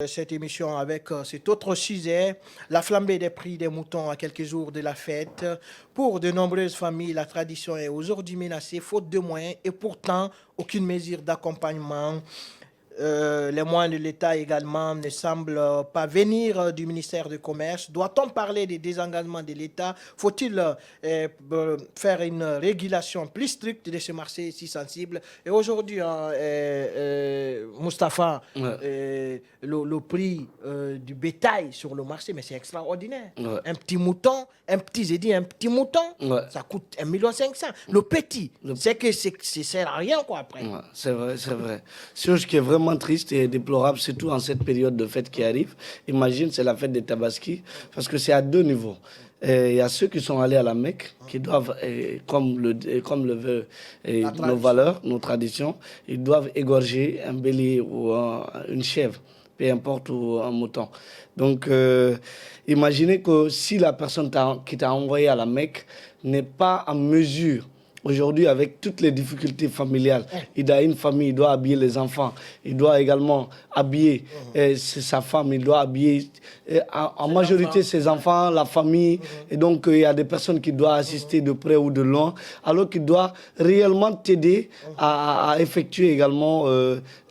Cette émission avec cet autre sujet, la flambée des prix des moutons à quelques jours de la fête. Pour de nombreuses familles, la tradition est aujourd'hui menacée faute de moyens et pourtant aucune mesure d'accompagnement. Les moyens de l'État également ne semblent pas venir du ministère du Commerce. Doit-on parler des désengagements de l'État? Faut-il faire une régulation plus stricte de ce marché si sensible? Et aujourd'hui, Mustapha, le prix du bétail sur le marché, mais c'est extraordinaire. Ouais. Un petit mouton, un petit mouton, Ouais. ça coûte 1,5 million. Le petit, c'est que ça sert à rien quoi après. Ouais, c'est vrai, c'est vrai. Chose qui est vraiment triste et déplorable, surtout en cette période de fête qui arrive. Imagine, c'est la fête des Tabaski, parce que c'est à deux niveaux. Il y a ceux qui sont allés à la Mecque, qui doivent, comme le veut nos valeurs, nos traditions, ils doivent égorger un bélier ou une chèvre, peu importe, ou un mouton. Donc, imaginez que si la personne qui t'a envoyé à la Mecque n'est pas en mesure, aujourd'hui, avec toutes les difficultés familiales, il a une famille, il doit habiller les enfants, il doit également habiller sa femme, il doit habiller en majorité ses enfants, la famille. Et donc, il y a des personnes qui doivent assister de près ou de loin, alors qu'il doit réellement t'aider à effectuer également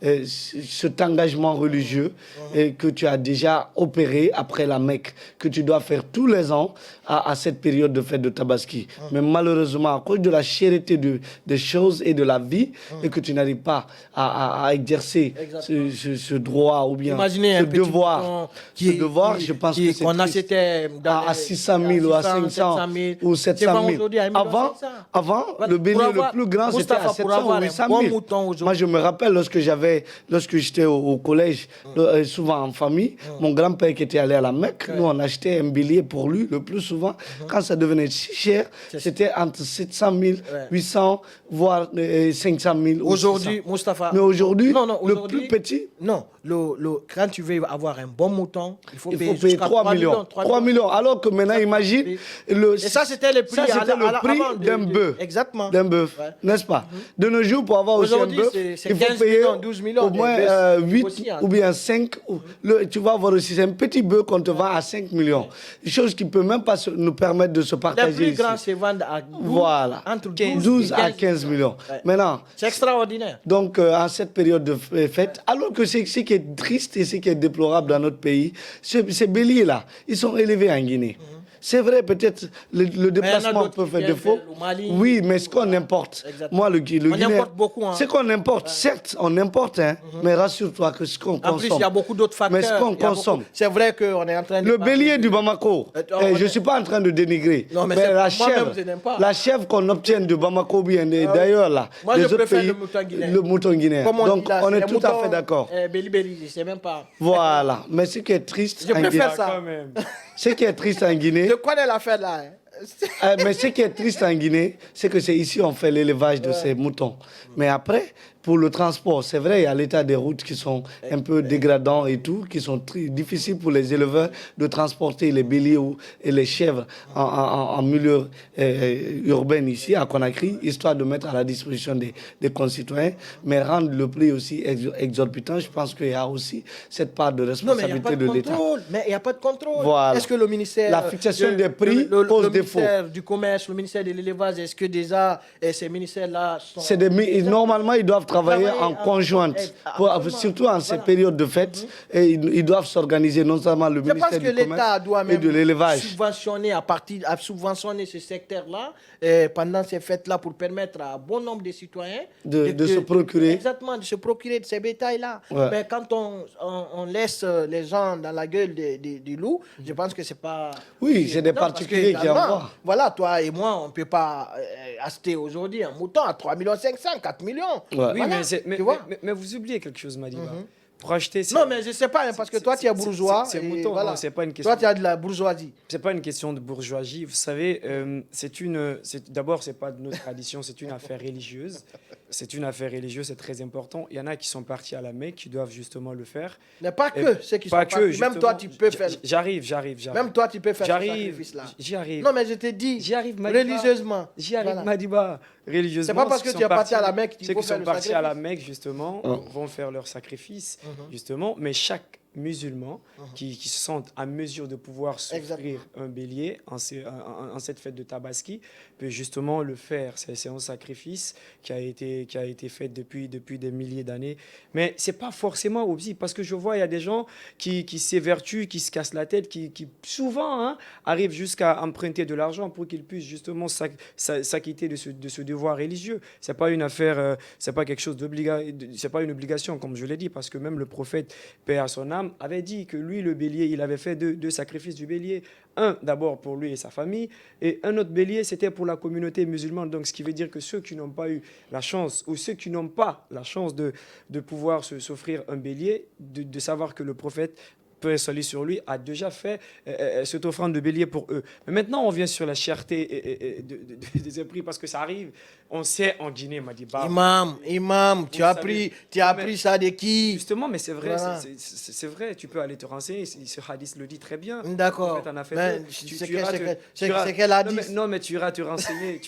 cet engagement religieux que tu as déjà opéré après la Mecque, que tu dois faire tous les ans à cette période de fête de Tabaski. Mais malheureusement, à cause de la chérité des choses et de la vie, et que tu n'arrives pas à exercer ce droit ou bien Imaginez ce devoir. Je pense que c'est qu'on triste. achetait À 600 000 ou à 500 ou 700 000. Avant, le bélier le plus grand, c'était à 700 ou 800 000. Moi, je me rappelle lorsque j'étais au collège, souvent en famille, mon grand-père qui était allé à la Mecque, nous, on achetait un bélier pour lui le plus souvent. Quand ça devenait si cher, c'était entre 700 000, 800, voire 500 000. Aujourd'hui, Mustapha. Mais aujourd'hui, le aujourd'hui, plus petit. Non, quand tu veux avoir un bon mouton, il faut payer 3 millions. 3 millions. Alors que maintenant, imagine. Et ça, c'était le prix, d'un bœuf. Exactement. D'un bœuf, n'est-ce pas? De nos jours, pour avoir aussi un bœuf, il faut payer 12 millions, au moins 8 ou bien 5. Tu vas avoir aussi un petit bœuf qu'on te vend à 5 millions. Une chose qui ne peut même pas nous permettre de se partager. Les plus grands se vendent à 12, voilà. entre 12 à 15 millions. Maintenant, c'est extraordinaire. Donc, en cette période de fête, alors que ce qui est triste et ce qui est déplorable dans notre pays, ces béliers-là, ils sont élevés en Guinée. C'est vrai, peut-être le déplacement peut faire défaut. Oui, mais ce qu'on importe, moi, le Guinée, on importe beaucoup. Ce qu'on importe, certes, on importe, mais rassure-toi que ce qu'on consomme. En plus, il y a beaucoup d'autres facteurs. Mais ce qu'on consomme. C'est vrai qu'on est en train de. Le bélier du Bamako, je ne suis pas en train de dénigrer. Non, mais la chèvre qu'on obtient de Bamako, bien d'ailleurs, là, moi, les je autres préfère pays, le mouton guinéen. Donc, on est tout à fait d'accord. Béli, je sais même pas. Voilà. Mais ce qui est triste. Je préfère ça. Ce qui est triste en Guinée. Je connais l'affaire là. Mais ce qui est triste en Guinée, c'est que c'est ici on fait l'élevage de ces moutons. Mais après, pour le transport, c'est vrai, il y a l'état des routes qui sont un peu dégradants et tout, qui sont très difficiles pour les éleveurs de transporter les béliers et les chèvres en milieu urbain ici, à Conakry, histoire de mettre à la disposition des concitoyens, mais rendre le prix aussi exorbitant. Je pense qu'il y a aussi cette part de responsabilité de l'État. Mais il n'y a pas de contrôle. Voilà. Est-ce que le ministère... La fixation des prix pose défaut. Le ministère du Commerce, le ministère de l'Élevage, est-ce que déjà ces ministères-là sont... Normalement, ils doivent travailler en conjointe, surtout en ces périodes de fête. Et ils doivent s'organiser, non seulement le ministère du Commerce et de l'Élevage. Subventionner ce secteur-là pendant ces fêtes-là pour permettre à bon nombre de citoyens de se procurer. Exactement, de se procurer de ces bétails-là. Ouais. Mais quand on laisse les gens dans la gueule du loup, je pense que c'est pas... Oui, c'est des particuliers qui envoient. Voilà, toi et moi, on ne peut pas acheter aujourd'hui un mouton à 3 500 000, 4 millions. Ouais. Oui, mais vous oubliez quelque chose, Madiba. Pour acheter... Non, mais je ne sais pas, hein, parce que toi, tu es bourgeois. C'est mouton, voilà. c'est pas une question... Toi, tu as de la bourgeoisie. C'est pas une question de bourgeoisie. Vous savez, d'abord, c'est pas de notre tradition, c'est une affaire religieuse. C'est une affaire religieuse, c'est très important. Il y en a qui sont partis à la Mecque, qui doivent justement le faire. Mais pas que ceux qui sont partis. Même toi, tu peux faire... J'arrive. Même toi, tu peux faire ce sacrifice-là. J'y arrive. Non, mais je te dis, j'y arrive, Madiba. religieusement. J'y arrive, Madiba. Religieusement. C'est pas parce que tu es parti à la Mecque qu'il faut faire le sacrifice. Ceux qui sont partis à la Mecque, justement, vont faire leur sacrifice, justement. Mais chaque musulmans qui se sentent à mesure de pouvoir s'offrir Exactement. un bélier en cette fête de Tabaski, peut justement le faire. C'est un sacrifice qui a été fait depuis des milliers d'années. Mais ce n'est pas forcément aussi, parce que je vois, il y a des gens qui s'évertuent, qui se cassent la tête, qui souvent arrivent jusqu'à emprunter de l'argent pour qu'ils puissent justement s'acquitter de ce devoir religieux. Ce n'est pas une affaire, c'est pas quelque chose c'est pas une obligation, comme je l'ai dit, parce que même le prophète, paix à son âme, avait dit que lui, le bélier, il avait fait deux sacrifices du bélier. Un, d'abord pour lui et sa famille, et un autre bélier, c'était pour la communauté musulmane. Donc, ce qui veut dire que ceux qui n'ont pas eu la chance, ou ceux qui n'ont pas la chance de pouvoir s'offrir un bélier, de savoir que le prophète, paix et salut sur lui, a déjà fait cette offrande de bélier pour eux. Mais maintenant, on vient sur la cherté des prix, parce que ça arrive. On sait en Guinée, Madiba. Imam, tu as appris ça de qui? Justement, mais c'est vrai, Voilà. c'est vrai, tu peux aller te renseigner, ce hadith le dit très bien. D'accord. En fait, en a fait Mais peu. c'est quel hadith? Non, mais tu iras te renseigner,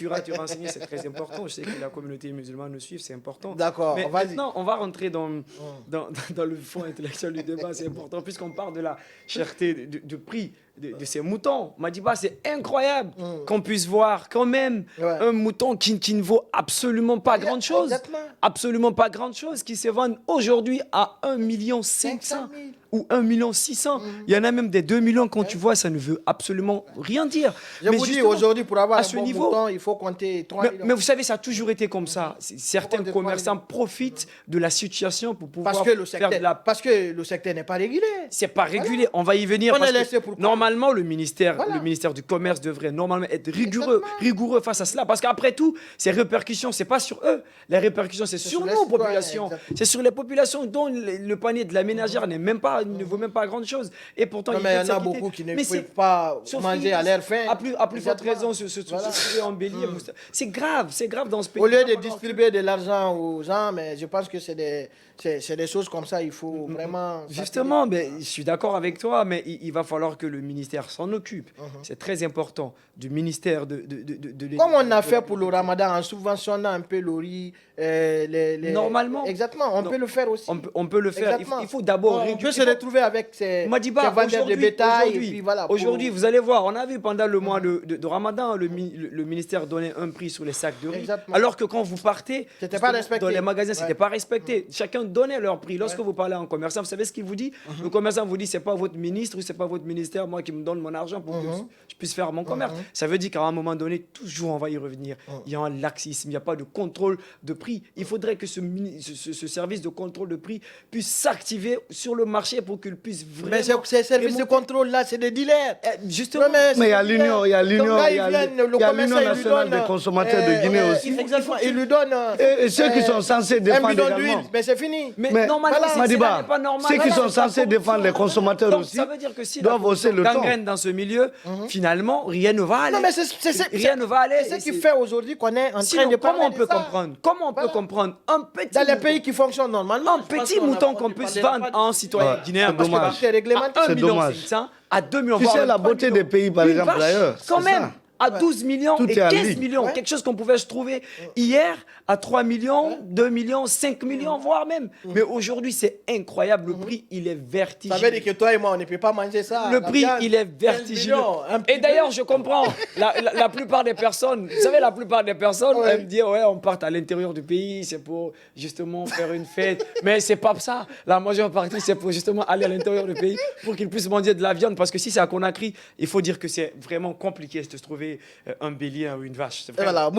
c'est très important. Je sais que la communauté musulmane nous suit, c'est important. D'accord, Mais vas-y. maintenant, on va rentrer dans le fond intellectuel du débat, c'est important, puisqu'on parle de la cherté de prix de ces moutons. Madiba, c'est incroyable qu'on puisse voir quand même un mouton qui ne vaut absolument pas grand-chose. Exactement. Absolument pas grand-chose, qui se vendent aujourd'hui à 1 500 000 ou 1 600 000. Il y en a même des 2 millions, quand tu vois, ça ne veut absolument rien dire. Je vous dis, justement, aujourd'hui, pour avoir à un ce bon niveau, mouton, il faut compter 3 millions. mais vous savez, ça a toujours été comme ça. Certains compter commerçants profitent de la situation pour pouvoir Parce que le faire de la... parce que le secteur n'est pas régulé. C'est pas régulé. On va y venir. On Parce est laissé que pour quoi? normalement, le ministère du Commerce devrait normalement être rigoureux face à cela. Parce qu'après tout, ces répercussions, c'est pas sur eux. Les répercussions, c'est sur sur les nos citoyens, populations. exactement. C'est sur les populations dont le panier de la ménagère ne vaut même pas grand-chose. Et pourtant, Non, mais il y en a s'acquitter. beaucoup qui ne Mais peuvent c'est- pas Sauf manger qu'il- à leur faim. À plus forte Exactement. raison, se trouver en bélier. C'est grave dans ce pays. Au lieu de distribuer de l'argent aux gens, mais je pense que c'est des choses comme ça, il faut vraiment... Justement, mais je suis d'accord avec toi, mais il va falloir que le ministère s'en occupe. C'est très important. Du ministère de Comme on a fait pour le ramadan en subventionnant un peu le riz, Normalement. Exactement, on peut le faire aussi. On peut le faire. Exactement. Il faut d'abord On peut se retrouver avec ces Madiba, vendeurs de bétail. Et puis voilà, pour- aujourd'hui, vous allez voir, on a vu pendant le mois de Ramadan, le ministère donnait un prix sur les sacs de riz. Exactement. Alors que quand vous partez C'était pas respecté. dans les magasins, c'était Ouais. pas respecté. Chacun donnait leur prix. Lorsque vous parlez à un commerçant, vous savez ce qu'il vous dit? Le commerçant vous dit, c'est pas votre ministre ou c'est pas votre ministère, moi qui me donne mon argent pour que je puisse faire mon commerce. Ça veut dire qu'à un moment donné, toujours on va y revenir. Il y a un laxisme, il n'y a pas de contrôle de prix. Il faudrait que ce service de contrôle de prix puisse s'activer sur le marché pour qu'il puisse vraiment... Mais ces services de remonter. contrôle-là, c'est des dealers. Justement, Ouais, Mais il y a c'est des l'Union, il y a dealers. l'Union, Donc là, il y a ils viennent, le l'Union commerçant, il lui nationale donne, des consommateurs de Guinée aussi. Exactement, il lui donne... Et ceux qui sont censés un défendre bidon également. d'huile, mais c'est fini. mais Mais normalement, voilà, cela Madiba, n'est pas normal. ceux qui Voilà, sont c'est la censés défendre les consommateurs Donc, aussi ça veut dire que si doivent hausser le ton. gangrène dans ce milieu, finalement, rien ne va aller. Non, mais Rien ne va aller. c'est Et ce qui c'est- fait aujourd'hui qu'on est en train Sinon, de comment parler on de peut ça. comprendre? Comment on peut Voilà. comprendre un petit Dans les mouton, pays qui fonctionnent normalement. un petit mouton qu'on puisse vendre à un citoyen Ouais, guinéen c'est parce que dommage. C'est réglementé. à 1 C'est million dommage. 500, à 2 millions, Tu voire sais, même la 3 beauté millions. des pays, par Une exemple, vache, d'ailleurs, quand c'est même, ça. à 12 millions Tout et est en 15 ligne. millions, Ouais. quelque chose qu'on pouvait se trouver hier à 3 millions, 2 millions, 5 millions, voire même. Mais aujourd'hui, c'est incroyable. Le prix, il est Ça vertigineux. veut dire que toi et moi, on ne peut pas manger ça. Le La prix, viande, il est 15 vertigineux. millions, un petit Et d'ailleurs, je comprends. La plupart des personnes, vous savez, la plupart des personnes Ouais. aiment dire, ouais, on part à l'intérieur du pays, c'est pour justement faire une fête. Mais c'est pas ça. La majeure partie, c'est pour justement aller à l'intérieur du pays pour qu'ils puissent manger de la viande. Parce que si c'est à Conakry, il faut dire que c'est vraiment compliqué de se trouver un bélier ou une vache. C'est Et vraiment- voilà,